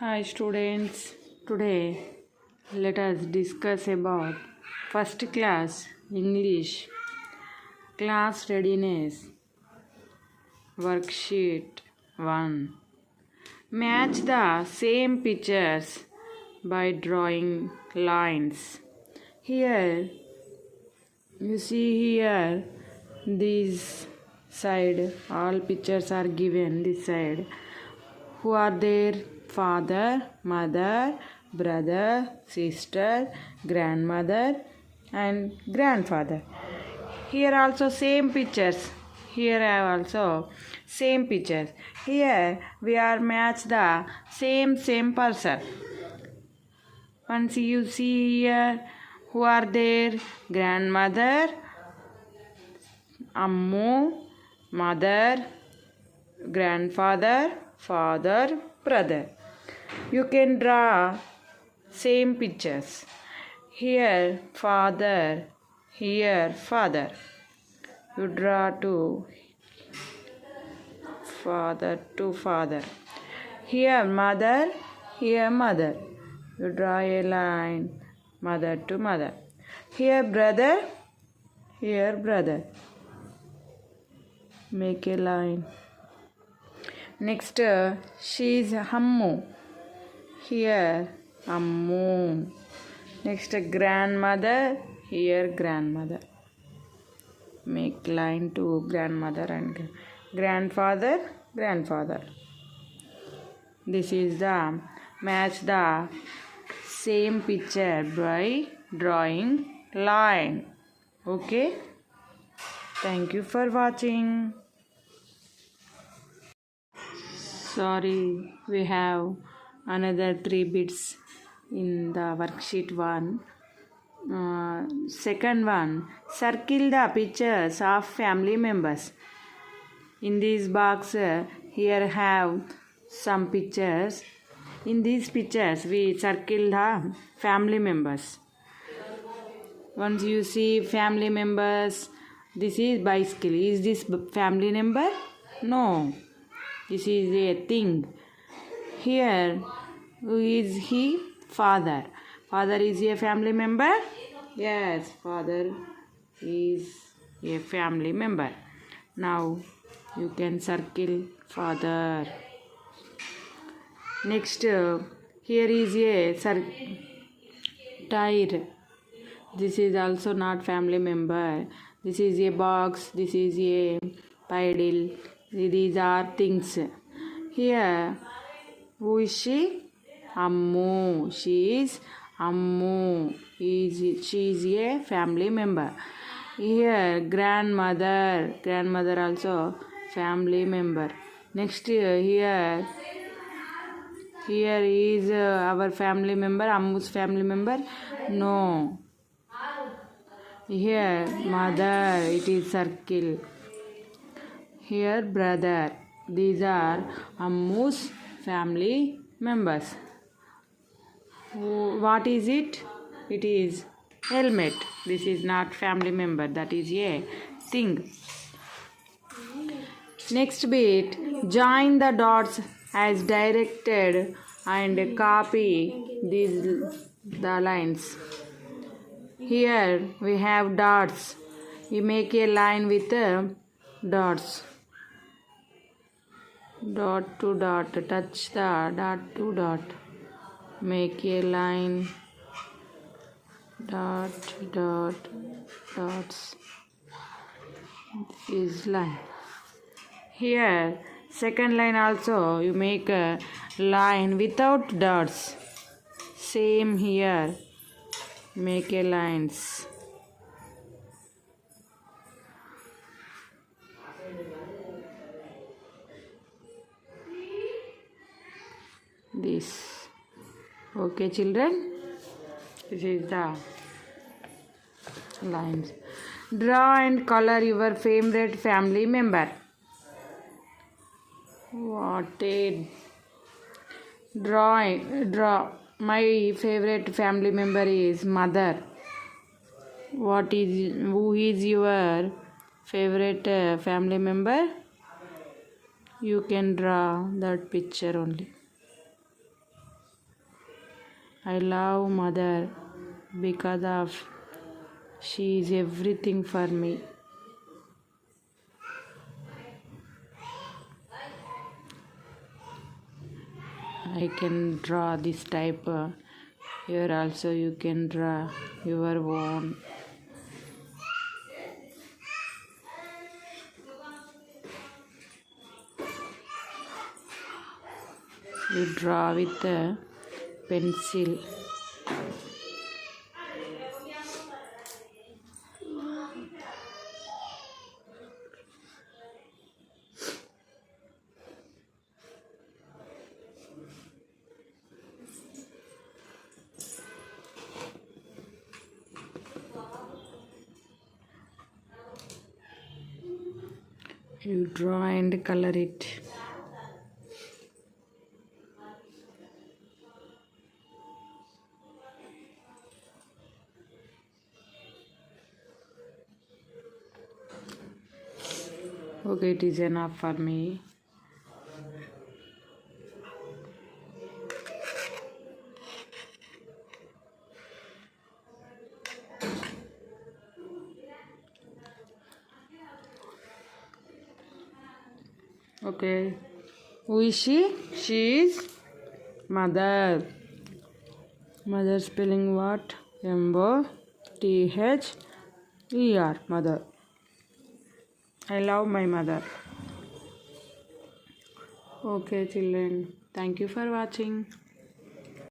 Hi students, today let us discuss about first class English class readiness worksheet 1. Match the same pictures by drawing lines. Here you see here this side all pictures are given this side. Who are there? Father, mother, brother, sister, grandmother and grandfather. Here also same pictures. Here I have also same pictures. Here we are match the same person. Once you see here who are there? Grandmother, Ammu, mother, grandfather, father, brother. You can draw same pictures. Here father, here father. You draw to father. Here mother, here mother. You draw a line mother to mother. Here brother, here brother. Make a line. Next, she is Ammu. Here, Ammu. Next, grandmother. Here, grandmother. Make line to grandmother and grandfather, grandfather. This is the match the same picture by drawing line. Okay. Thank you for watching. Sorry, we have another 3 bits in the worksheet 1. Second one, circle the pictures of family members. In this box, here have some pictures. In these pictures, we circle the family members. Once you see family members, this is bicycle. Is this family member? No. This is a thing. Here, who is he? Father. Father is a family member? Yes, father is a family member. Now, you can circle father. Next, here is a tire. This is also not family member. This is a box. This is a paddle. These are things. Here, who is she? Ammu. She is Ammu. She is a family member. Here, grandmother. Grandmother also family member. Next, here is our family member, Ammu's family member. No. Here, mother. It is circle. Here, brother. These are Ammu's family members. What is it? It is helmet. This is not family member. That is a thing. Next bit. Join the dots as directed and copy the lines. Here we have dots. We make a line with dots. Dot to dot. Touch the dot to dot. Make a line. Dot, dot, dots. This is line. Here, second line also, you make a line without dots. Same here. Make a lines. This. Okay, children? This is the lines. Draw and color your favorite family member. What a draw. My favorite family member is mother. Who is your favorite family member? You can draw that picture only. I love mother because of she is everything for me. I can draw this type. Here also you can draw your own. You draw with a pencil. You draw and color it. Okay, it is enough for me. Okay. Who is she? She is mother. Mother spelling what? M-O-T-H-E-R. Mother. I love my mother. Okay, children. Thank you for watching.